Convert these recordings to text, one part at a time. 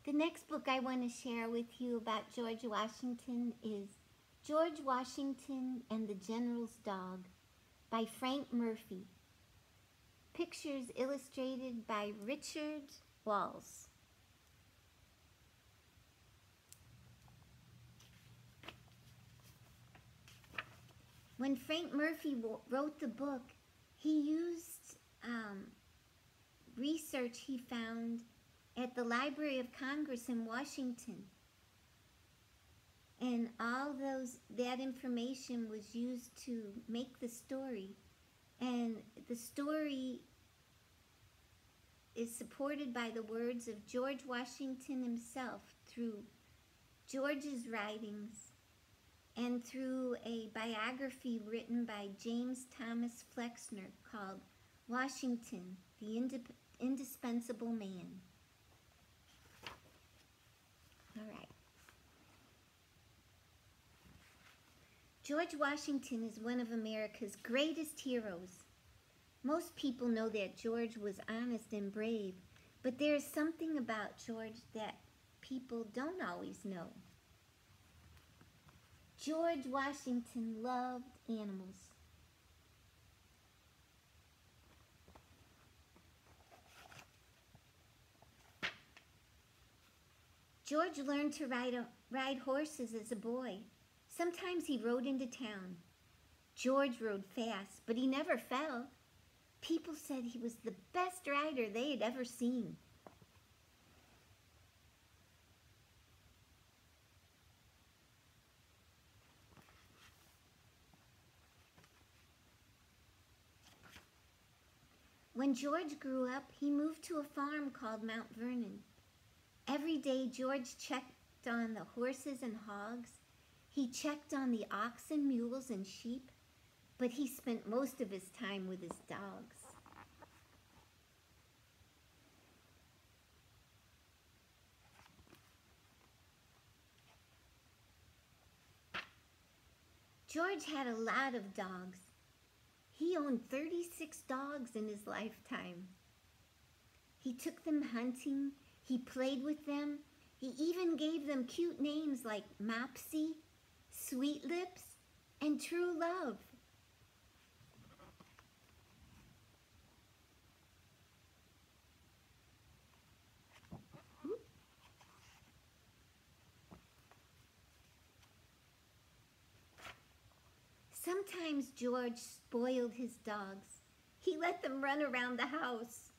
The next book I want to share with you about George Washington is George Washington and the General's Dog by Frank Murphy. Pictures illustrated by Richard Walls. When Frank Murphy wrote the book, he used research he found at the Library of Congress in Washington. And all that information was used to make the story. And the story is supported by the words of George Washington himself through George's writings and through a biography written by James Thomas Flexner called Washington, the Indispensable Man. All right. George Washington is one of America's greatest heroes. Most people know that George was honest and brave, but there is something about George that people don't always know. George Washington loved animals. George learned to ride horses as a boy. Sometimes he rode into town. George rode fast, but he never fell. People said he was the best rider they had ever seen. When George grew up, he moved to a farm called Mount Vernon. Every day, George checked on the horses and hogs. He checked on the oxen, mules, and sheep, but he spent most of his time with his dogs. George had a lot of dogs. He owned 36 dogs in his lifetime. He took them hunting, he played with them, he even gave them cute names like Mopsy, Sweet Lips, and True Love. Sometimes George spoiled his dogs. He let them run around the house.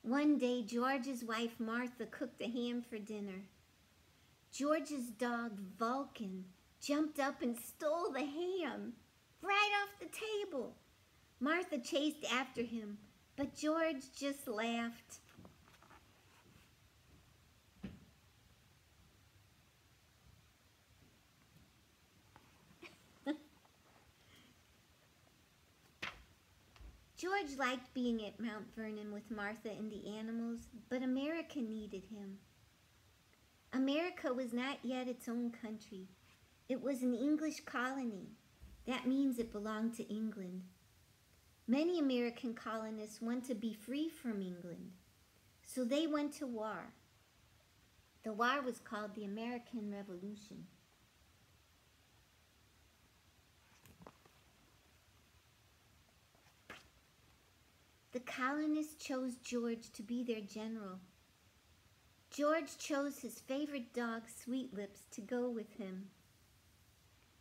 One day, George's wife Martha cooked a ham for dinner. George's dog Vulcan jumped up and stole the ham right off the table. Martha chased after him, but George just laughed. George liked being at Mount Vernon with Martha and the animals, but America needed him. America was not yet its own country. It was an English colony. That means it belonged to England. Many American colonists want to be free from England, so they went to war. The war was called the American Revolution. The colonists chose George to be their general. George chose his favorite dog, Sweet Lips, to go with him.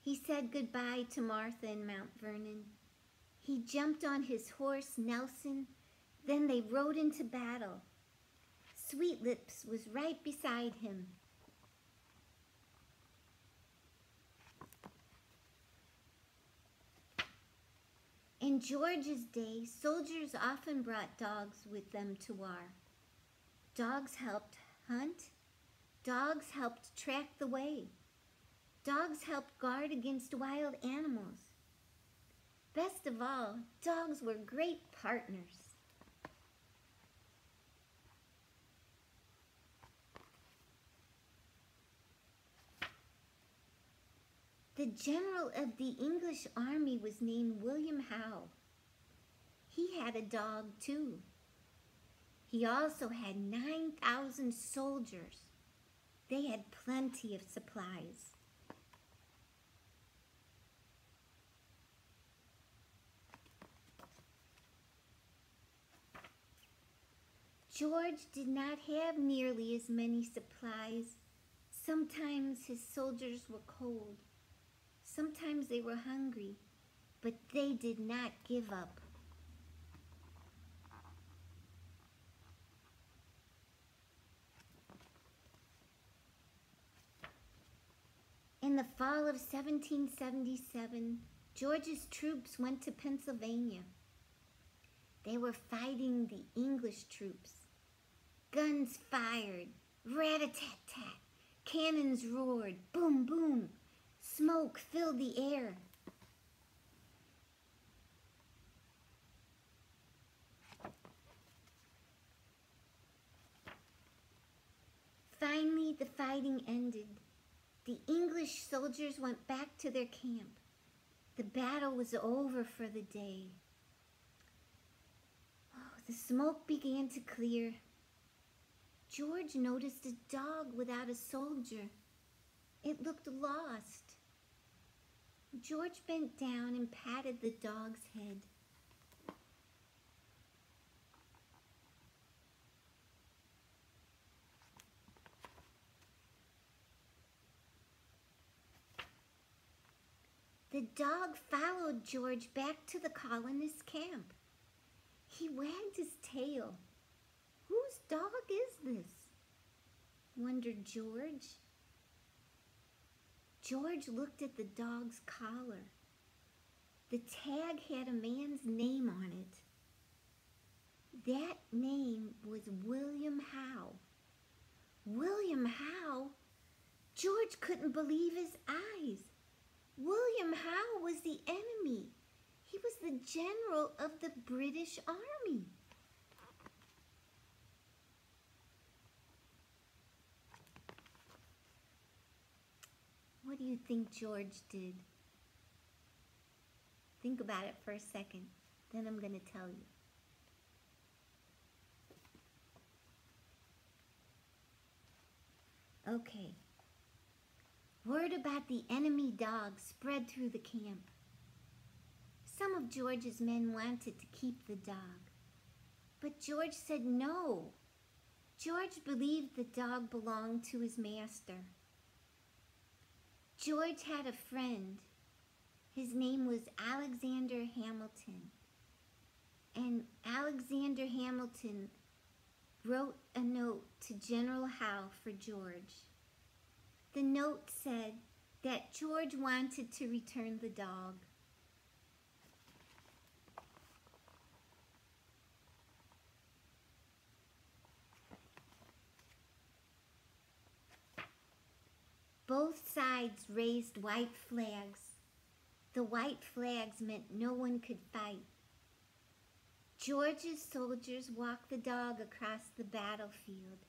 He said goodbye to Martha in Mount Vernon. He jumped on his horse, Nelson. Then they rode into battle. Sweet Lips was right beside him. In George's day, soldiers often brought dogs with them to war. Dogs helped hunt. Dogs helped track the way. Dogs helped guard against wild animals. Best of all, dogs were great partners. The general of the English army was named William Howe. He had a dog too. He also had 9,000 soldiers. They had plenty of supplies. George did not have nearly as many supplies. Sometimes his soldiers were cold. Sometimes they were hungry, but they did not give up. In the fall of 1777, George's troops went to Pennsylvania. They were fighting the English troops. Guns fired, rat-a-tat-tat, cannons roared, boom, boom. Smoke filled the air. Finally, the fighting ended. The English soldiers went back to their camp. The battle was over for the day. Oh, the smoke began to clear. George noticed a dog without a soldier. It looked lost. George bent down and patted the dog's head. The dog followed George back to the colonists' camp. He wagged his tail. Whose dog is this? Wondered George. George looked at the dog's collar. The tag had a man's name on it. That name was William Howe. William Howe? George couldn't believe his eyes. William Howe was the enemy. He was the general of the British Army. What do you think George did? Think about it for a second, then I'm going to tell you. Okay. Word about the enemy dog spread through the camp. Some of George's men wanted to keep the dog, but George said no. George believed the dog belonged to his master. George had a friend. His name was Alexander Hamilton. And Alexander Hamilton wrote a note to General Howe for George. The note said that George wanted to return the dog. Both sides raised white flags. The white flags meant no one could fight. George's soldiers walked the dog across the battlefield.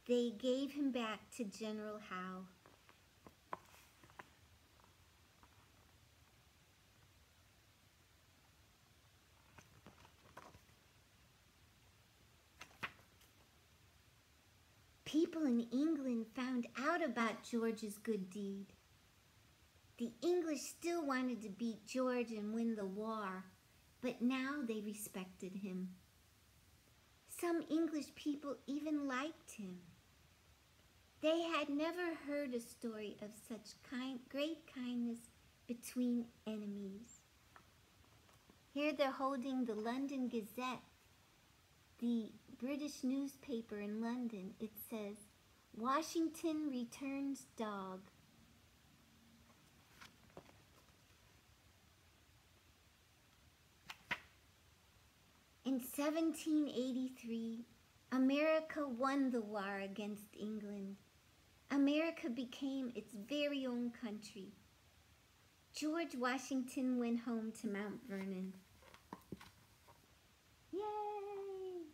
They gave him back to General Howe. People in England found out about George's good deed. The English still wanted to beat George and win the war, but now they respected him. Some English people even liked him. They had never heard a story of such great kindness between enemies. Here they're holding the London Gazette, the British newspaper in London. It says, "Washington returns dog." In 1783, America won the war against England. America became its very own country. George Washington went home to Mount Vernon. Yay!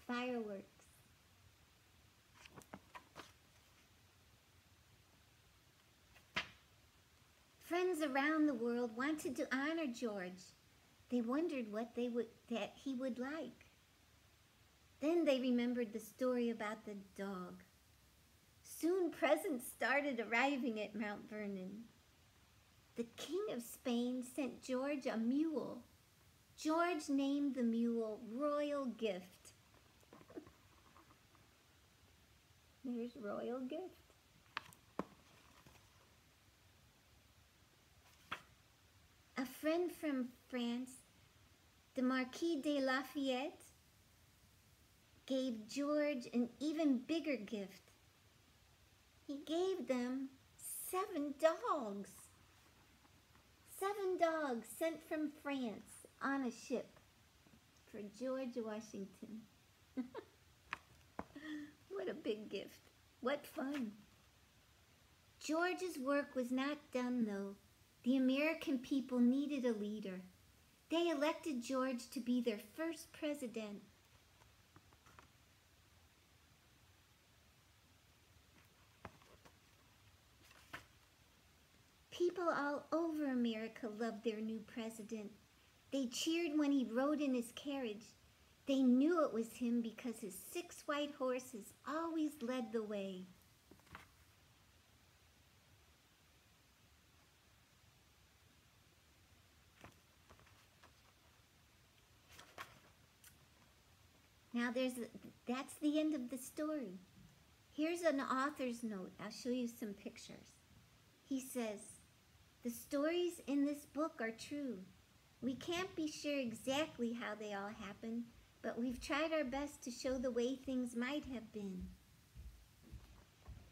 Fireworks. Friends around the world wanted to honor George. They wondered what that he would like. Then they remembered the story about the dog. Soon presents started arriving at Mount Vernon. The King of Spain sent George a mule. George named the mule Royal Gift. There's Royal Gift. A friend from France, the Marquis de Lafayette, gave George an even bigger gift. He gave them 7 dogs. 7 dogs sent from France on a ship for George Washington. What a big gift. What fun. George's work was not done, though. The American people needed a leader. They elected George to be their first president. People all over America loved their new president. They cheered when he rode in his carriage. They knew it was him because his 6 white horses always led the way. Now that's the end of the story. Here's an author's note. I'll show you some pictures. He says, "The stories in this book are true. We can't be sure exactly how they all happened, but we've tried our best to show the way things might have been."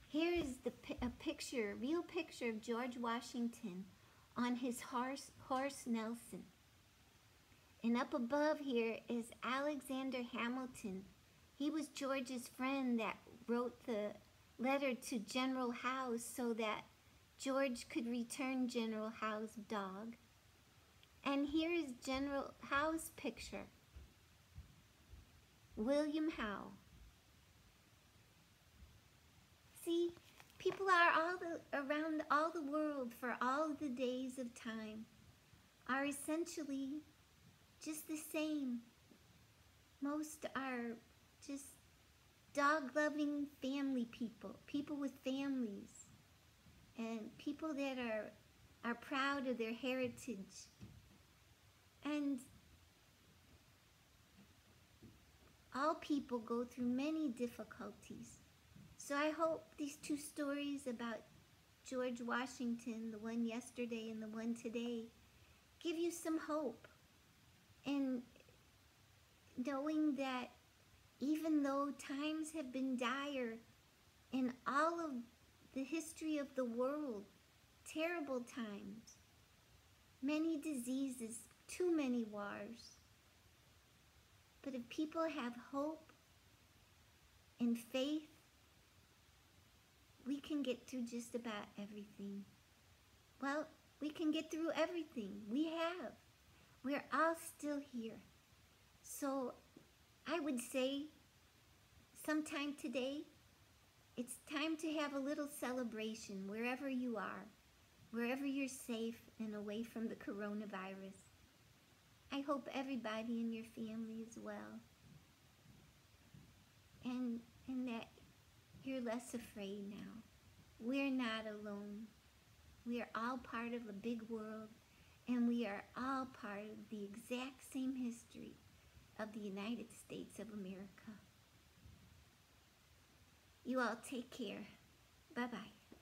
Here is a real picture of George Washington on his horse Nelson. And up above here is Alexander Hamilton. He was George's friend that wrote the letter to General Howe so that George could return General Howe's dog. And here is General Howe's picture. William Howe. See, people are around all the world for all the days of time are essentially just the same. Most are just dog-loving family people, people with families, and people that are proud of their heritage. And all people go through many difficulties. So I hope these 2 stories about George Washington, the one yesterday and the one today, give you some hope. And knowing that even though times have been dire in all of the history of the world, terrible times, many diseases, too many wars, but if people have hope and faith, we can get through just about everything. Well, we can get through everything. We have. We're all still here. So I would say sometime today, it's time to have a little celebration wherever you are, wherever you're safe and away from the coronavirus. I hope everybody in your family is well. And that you're less afraid now. We're not alone. We are all part of a big world, and we are all part of the exact same history of the United States of America. You all take care. Bye-bye.